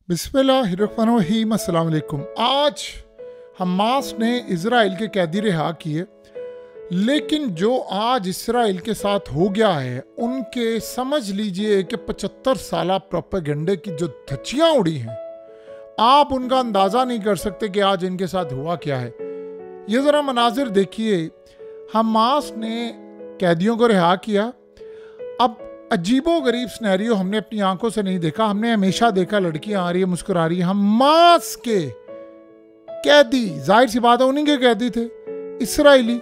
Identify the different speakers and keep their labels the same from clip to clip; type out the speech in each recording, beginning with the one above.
Speaker 1: बिस्मिल्लाहिर्रहमानिर्रहीम। अस्सलाम वालेकुम। आज हमास ने इज़राइल के कैदी रिहा किए, लेकिन जो आज इज़राइल के साथ हो गया है, उनके समझ लीजिए कि 75 साला प्रोपेगेंडे की जो धज्जियाँ उड़ी हैं, आप उनका अंदाज़ा नहीं कर सकते कि आज इनके साथ हुआ क्या है। ये ज़रा मनाजिर देखिए। हमास ने कैदियों को रिहा किया। अब अजीबो गरीब स्नैरियो हमने अपनी आंखों से नहीं देखा। हमने हमेशा देखा लड़कियां आ रही है, मुस्कुरा रही है। हमास के कैदी, जाहिर सी बात है उन्हीं के कैदी थे, इसराइली।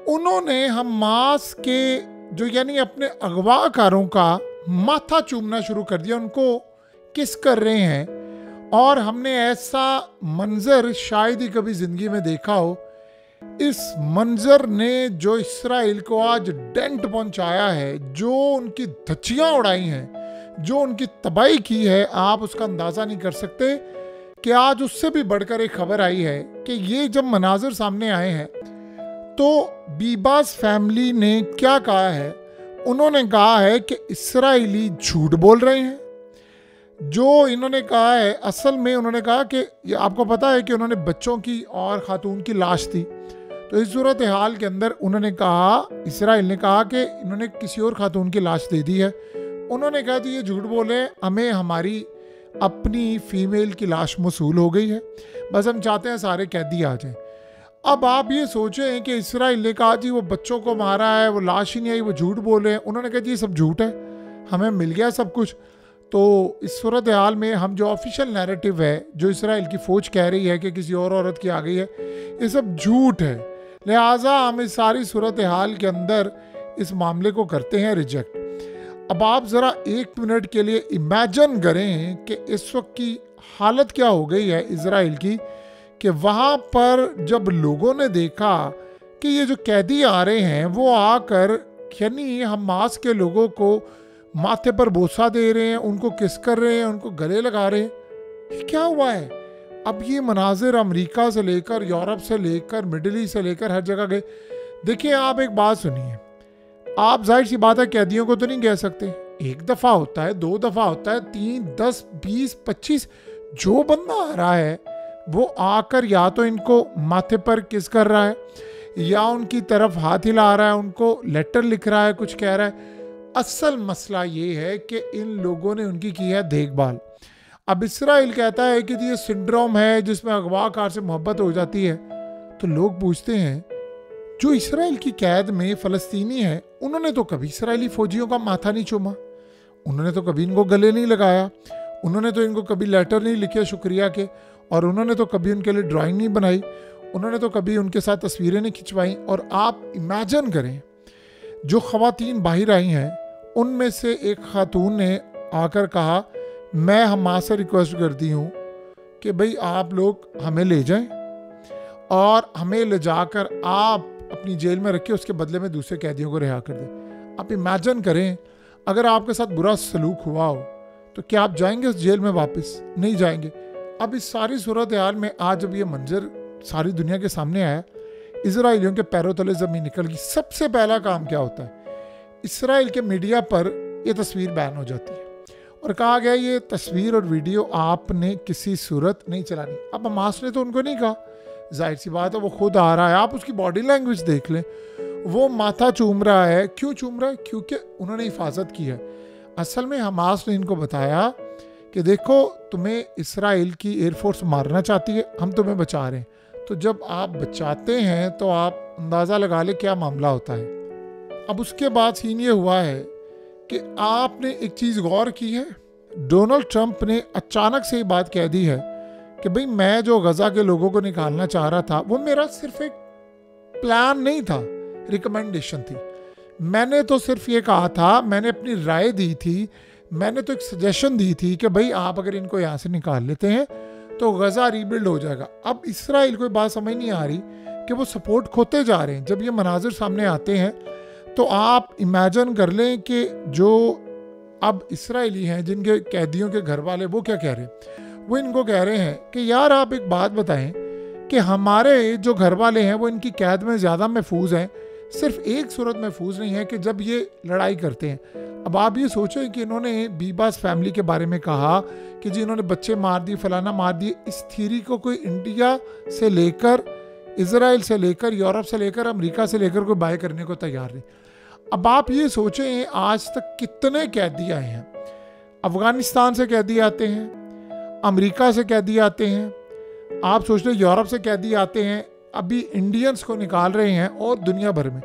Speaker 1: उन्होंने हमास के जो यानी अपने अगवाकारों का माथा चूमना शुरू कर दिया, उनको किस कर रहे हैं। और हमने ऐसा मंजर शायद ही कभी जिंदगी में देखा हो। इस मंजर ने जो इसराइल को आज डेंट पहुंचाया है, जो उनकी धज्जियां उड़ाई हैं, जो उनकी तबाही की है, आप उसका अंदाजा नहीं कर सकते। कि आज उससे भी बढ़कर एक खबर आई है कि ये जब मनाजिर सामने आए हैं तो बीबास फैमिली ने क्या कहा है। उन्होंने कहा है कि इसराइली झूठ बोल रहे हैं। जो इन्होंने कहा है, असल में उन्होंने कहा कि आपको पता है कि उन्होंने बच्चों की और खातून की लाश थी। तो इस सूरत हाल के अंदर उन्होंने कहा, इसराइल ने कहा कि इन्होंने किसी और खातून की लाश दे दी है। उन्होंने कहा कि ये झूठ बोले, हमें हमारी अपनी फीमेल की लाश मौसूल हो गई है, बस हम चाहते हैं सारे कैदी आ जाएं। अब आप ये सोचें कि इसराइल ने कहा जी वो बच्चों को मारा है, वो लाश ही नहीं आई, वो झूठ बोले हैं। उन्होंने कहा जी ये सब झूठ है, हमें मिल गया सब कुछ। तो इस सूरत हाल में हम जो ऑफिशियल नैरेटिव है, जो इसराइल की फ़ौज कह रही है कि किसी और औरत की आ गई है, ये सब झूठ है। लिहाजा हम इस सारी सूरत हाल के अंदर इस मामले को करते हैं रिजेक्ट। अब आप ज़रा एक मिनट के लिए इमेजिन करें कि इस वक्त की हालत क्या हो गई है इज़राइल की, कि वहाँ पर जब लोगों ने देखा कि ये जो कैदी आ रहे हैं वो आकर यानी हमास के लोगों को माथे पर बोसा दे रहे हैं, उनको किस कर रहे हैं, उनको गले लगा रहे हैं, ये क्या हुआ है। अब ये मनाजिर अमेरिका से लेकर, यूरोप से लेकर, मिडिल ईस्ट से लेकर हर जगह गए। देखिए आप एक बात सुनिए, आप जाहिर सी बात है कैदियों को तो नहीं कह सकते। एक दफ़ा होता है, दो दफ़ा होता है, 3, 10, 20, 25, जो बंदा आ रहा है वो आकर या तो इनको माथे पर किस कर रहा है, या उनकी तरफ हाथ हिला रहा है, उनको लेटर लिख रहा है, कुछ कह रहा है। असल मसला ये है कि इन लोगों ने उनकी की है देखभाल। अब इसराइल कहता है कि ये सिंड्रोम है जिसमें अगवाकार से मोहब्बत हो जाती है। तो लोग पूछते हैं, जो इसराइल की कैद में फ़लस्तीनी है, उन्होंने तो कभी इसराइली फ़ौजियों का माथा नहीं चूमा, उन्होंने तो कभी इनको गले नहीं लगाया, उन्होंने तो इनको कभी लेटर नहीं लिखे शुक्रिया के, और उन्होंने तो कभी उनके लिए ड्राइंग नहीं बनाई, उन्होंने तो कभी उनके साथ तस्वीरें नहीं खिंचवाई। और आप इमेजिन करें, जो ख़वातीन बाहर आई हैं, उनमें से एक खातून ने आकर कहा, मैं हमास से रिक्वेस्ट करती हूँ कि भाई आप लोग हमें ले जाएं और हमें ले जाकर आप अपनी जेल में रखिए, उसके बदले में दूसरे कैदियों को रिहा कर दें। आप इमेजिन करें, अगर आपके साथ बुरा सलूक हुआ हो तो क्या आप जाएंगे उस जेल में वापस? नहीं जाएंगे। अब इस सारी सूरत हाल में आज जब ये मंजर सारी दुनिया के सामने आया, इजराइलियों के पैरों तले ज़मीन निकल गई। सबसे पहला काम क्या होता है, इसराइल के मीडिया पर यह तस्वीर बैन हो जाती है और कहा गया ये तस्वीर और वीडियो आपने किसी सूरत नहीं चलानी। अब हमास ने तो उनको नहीं कहा, जाहिर सी बात है वो खुद आ रहा है। आप उसकी बॉडी लैंग्वेज देख लें, वो माथा चूम रहा है। क्यों चूम रहा है? क्योंकि उन्होंने हिफाजत की है। असल में हमास ने इनको बताया कि देखो तुम्हें इसराइल की एयरफोर्स मारना चाहती है, हम तुम्हें बचा रहे हैं। तो जब आप बचाते हैं तो आप अंदाज़ा लगा ले क्या मामला होता है। अब उसके बाद सीन ये हुआ है कि आपने एक चीज़ गौर की है, डोनाल्ड ट्रंप ने अचानक से ये बात कह दी है कि भाई मैं जो गज़ा के लोगों को निकालना चाह रहा था, वो मेरा सिर्फ एक प्लान नहीं था, रिकमेंडेशन थी। मैंने तो सिर्फ ये कहा था, मैंने अपनी राय दी थी, मैंने तो एक सजेशन दी थी कि भाई आप अगर इनको यहाँ से निकाल लेते हैं तो गज़ा रीबिल्ड हो जाएगा। अब इसराइल को बात समझ नहीं आ रही कि वो सपोर्ट खोते जा रहे हैं। जब ये मनाजिर सामने आते हैं तो आप इमेजिन कर लें कि जो अब इसराइली हैं, जिनके कैदियों के घर वाले, वो क्या कह रहे हैं। वो इनको कह रहे हैं कि यार आप एक बात बताएं कि हमारे जो घर वाले हैं वो इनकी कैद में ज़्यादा महफूज हैं, सिर्फ एक सूरत महफूज नहीं है कि जब ये लड़ाई करते हैं। अब आप ये सोचें कि इन्होंने बीबास फैमिली के बारे में कहा कि जी इन्होंने बच्चे मार दिए, फलाना मार दिए। इस थ्योरी को कोई इंडिया से लेकर, इजराइल से लेकर, यूरोप से लेकर, अमेरिका से लेकर कोई बाय करने को तैयार नहीं। अब आप ये सोचें आज तक कितने कैदी आए हैं। अफगानिस्तान से कैदी आते हैं, अमेरिका से कैदी आते हैं, आप सोच रहे यूरोप से कैदी आते हैं, अभी इंडियंस को निकाल रहे हैं और दुनिया भर में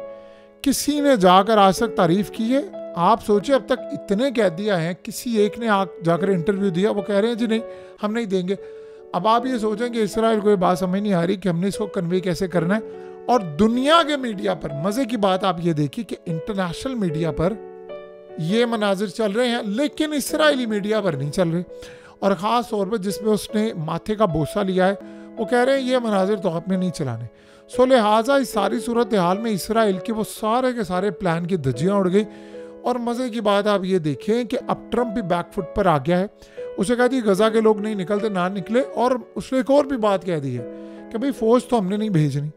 Speaker 1: किसी ने जाकर आज तक तारीफ की है? आप सोचिए अब तक इतने कैदी आए हैं, किसी एक ने जाकर इंटरव्यू दिया, वो कह रहे हैं जी नहीं हम नहीं देंगे। अब आप ये सोचें कि इसराइल को ये बात समझ नहीं आ रही कि हमने इसको कन्वे कैसे करना है। और दुनिया के मीडिया पर मजे की बात आप ये देखिए कि इंटरनेशनल मीडिया पर ये मनाजिर चल रहे हैं, लेकिन इसराइली मीडिया पर नहीं चल रहे। और ख़ास तौर पर जिसमें उसने माथे का बोसा लिया है, वो कह रहे हैं ये मनाजिर तो आपने नहीं चलाने। सो लिहाजा इस सारी सूरत हाल में इसराइल के वो सारे के सारे प्लान की धज्जियाँ उड़ गई। और मज़े की बात आप ये देखें कि अब ट्रंप भी बैकफुट पर आ गया है। उसे कह दी गजा के लोग नहीं निकलते, ना निकले। और उसने एक और भी बात कह दी है कि भाई फौज तो हमने नहीं भेजनी।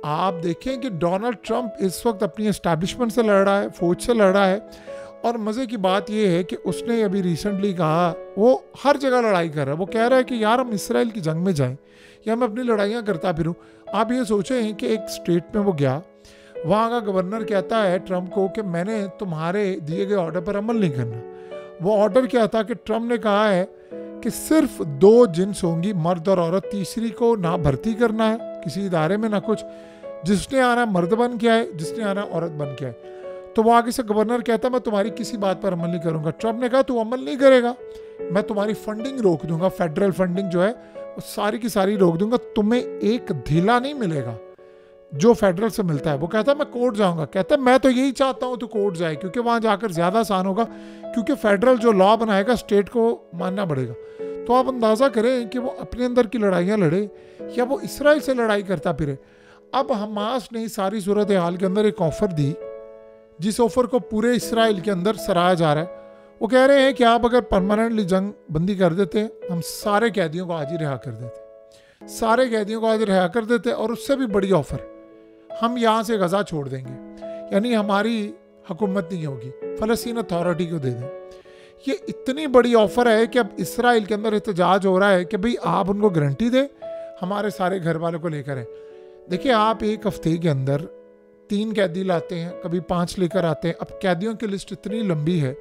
Speaker 1: आप देखें कि डोनाल्ड ट्रंप इस वक्त अपनी एस्टैब्लिशमेंट से लड़ रहा है, फौज से लड़ रहा है। और मज़े की बात यह है कि उसने अभी रिसेंटली कहा, वो हर जगह लड़ाई कर रहा है। वो कह रहा है कि यार हम इसराइल की जंग में जाएं या मैं अपनी लड़ाइयाँ करता फिरूँ। आप ये सोचें कि एक स्टेट में वो गया, वहाँ का गवर्नर कहता है ट्रंप को कि मैंने तुम्हारे दिए गए ऑर्डर पर अमल नहीं करना। वो ऑर्डर क्या था कि ट्रंप ने कहा है कि सिर्फ 2 जिन्स होंगी, मर्द और औरत, तीसरी को ना भर्ती करना है किसी इदारे में ना कुछ। जिसने आना मर्द बन के आए, जिसने आना औरत बन के आए। तो वो आगे से गवर्नर कहता है मैं तुम्हारी किसी बात पर अमल नहीं करूँगा। ट्रंप ने कहा तू अमल नहीं करेगा, मैं तुम्हारी फंडिंग रोक दूंगा, फेडरल फंडिंग जो है वो सारी की सारी रोक दूंगा, तुम्हें एक ढीला नहीं मिलेगा जो फेडरल से मिलता है। वो कहता है मैं कोर्ट जाऊंगा। कहता है मैं तो यही चाहता हूं तू कोर्ट जाए, क्योंकि वहां जाकर ज्यादा आसान होगा, क्योंकि फेडरल जो लॉ बनाएगा स्टेट को मानना पड़ेगा। तो आप अंदाजा करें कि वो अपने अंदर की लड़ाइयां लड़े या वो इसराइल से लड़ाई करता फिरे। अब हमास ने सारी सूरत हाल के अंदर एक ऑफर दी, जिस ऑफर को पूरे इसराइल के अंदर सराहा जा रहा है। वो कह रहे हैं कि आप अगर परमानेंटली जंग बंदी कर देते हैं, हम सारे कैदियों को आज ही रिहा कर देते, सारे कैदियों को आज रिहा कर देते। और उससे भी बड़ी ऑफर, हम यहाँ से गजा छोड़ देंगे, यानी हमारी हुकूमत नहीं होगी, फ़लस्तीन अथॉरिटी को दे दें। ये इतनी बड़ी ऑफर है कि अब इसराइल के अंदर एहतजाज हो रहा है कि भाई आप उनको गारंटी दें, हमारे सारे घर वालों को लेकर हैं। देखिए आप एक हफ्ते के अंदर 3 कैदी लाते हैं, कभी 5 लेकर आते हैं। अब कैदियों की लिस्ट इतनी लंबी है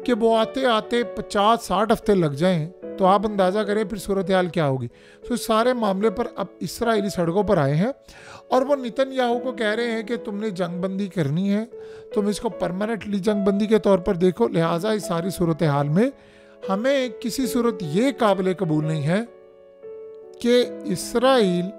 Speaker 1: कि वो आते आते 50-60 हफ्ते लग जाएं, तो आप अंदाज़ा करें फिर सूरत हाल क्या होगी। तो इस सारे मामले पर अब इसराइली सड़कों पर आए हैं और वो नेतन्याहू को कह रहे हैं कि तुमने जंगबंदी करनी है, तुम इसको परमानेंटली जंगबंदी के तौर पर देखो। लिहाजा इस सारी सूरत हाल में हमें किसी सूरत ये काबिल कबूल नहीं है कि इसराइल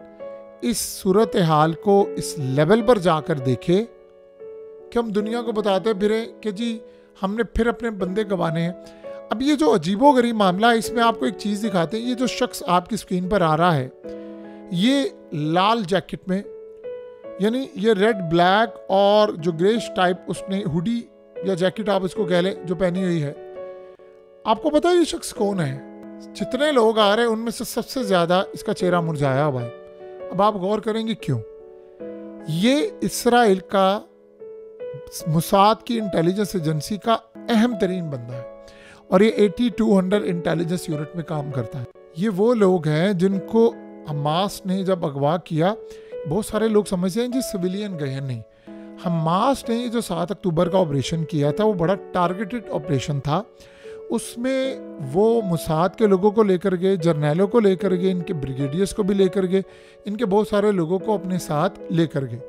Speaker 1: इस सूरत हाल को इस लेवल पर जाकर देखे कि हम दुनिया को बताते फिरे कि जी हमने फिर अपने बंदे गंवाने हैं। अब ये जो अजीबोगरीब मामला है, इसमें आपको एक चीज़ दिखाते हैं। ये जो शख्स आपकी स्क्रीन पर आ रहा है, ये लाल जैकेट में, यानी ये रेड ब्लैक और जो ग्रेश टाइप उसने हुडी या जैकेट आप इसको कह लें जो पहनी हुई है, आपको पता है ये शख्स कौन है? जितने लोग आ रहे हैं उनमें से सबसे ज़्यादा इसका चेहरा मुरझाया हुआ है। अब आप गौर करेंगे क्यों? ये इसराइल का मुसाद की इंटेलिजेंस एजेंसी का अहम तरीन बंदा है और ये 8200 इंटेलिजेंस यूनिट में काम करता है। ये वो लोग हैं जिनको हमास ने जब अगवा किया, बहुत सारे लोग समझते हैं जी सिविलियन गए हैं, नहीं। हमास ने जो 7 अक्टूबर का ऑपरेशन किया था वो बड़ा टारगेटेड ऑपरेशन था। उसमें वो मुसाद के लोगों को लेकर गए, जर्नैलों को लेकर गए, इनके ब्रिगेडियर्स को भी लेकर गए, इनके बहुत सारे लोगों को अपने साथ लेकर गए।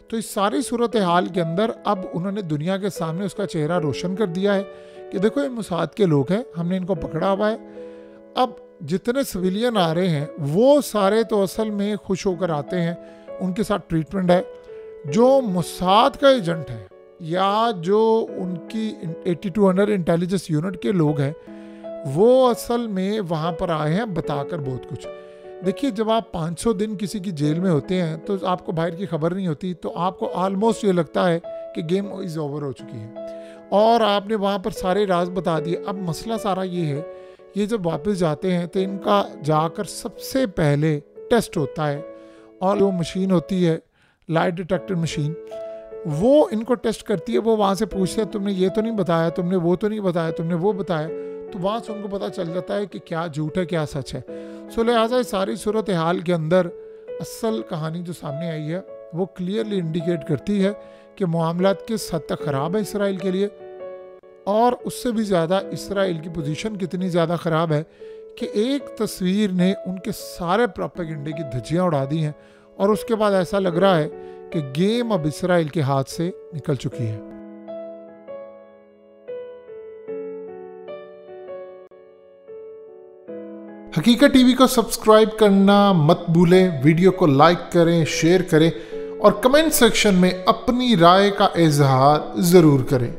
Speaker 1: तो इस सारी सूरत हाल के अंदर अब उन्होंने दुनिया के सामने उसका चेहरा रोशन कर दिया है कि देखो ये मुसाद के लोग हैं, हमने इनको पकड़ा हुआ है। अब जितने सिविलियन आ रहे हैं वो सारे तो असल में खुश होकर आते हैं, उनके साथ ट्रीटमेंट है। जो मुसाद का एजेंट है या जो उनकी 8200 इंटेलिजेंस यूनिट के लोग हैं, वो असल में वहाँ पर आए हैं बताकर बहुत कुछ। देखिए जब आप 500 दिन किसी की जेल में होते हैं तो आपको बाहर की खबर नहीं होती, तो आपको ऑलमोस्ट ये लगता है कि गेम इज़ ओवर हो चुकी है और आपने वहाँ पर सारे राज बता दिए। अब मसला सारा ये है, ये जब वापस जाते हैं तो इनका जाकर सबसे पहले टेस्ट होता है और वो मशीन होती है लाइट डिटेक्टर मशीन, वो इनको टेस्ट करती है, वो वहाँ से पूछते हैं तुमने ये तो नहीं बताया, तुमने वो तो नहीं बताया, तुमने वो बताया, तो वहाँ से उनको पता चल जाता है कि क्या झूठ है क्या सच है। सो लिहाजा इस सारी सूरत हाल के अंदर असल कहानी जो सामने आई है वो क्लियरली इंडिकेट करती है कि मामलात किस हद तक ख़राब है इसराइल के लिए, और उससे भी ज़्यादा इसराइल की पोजीशन कितनी ज़्यादा ख़राब है कि एक तस्वीर ने उनके सारे प्रोपेगेंडे की धज्जियाँ उड़ा दी हैं, और उसके बाद ऐसा लग रहा है कि गेम अब इसराइल के हाथ से निकल चुकी है। हकीकत टीवी को सब्सक्राइब करना मत भूलें, वीडियो को लाइक करें, शेयर करें और कमेंट सेक्शन में अपनी राय का इजहार ज़रूर करें।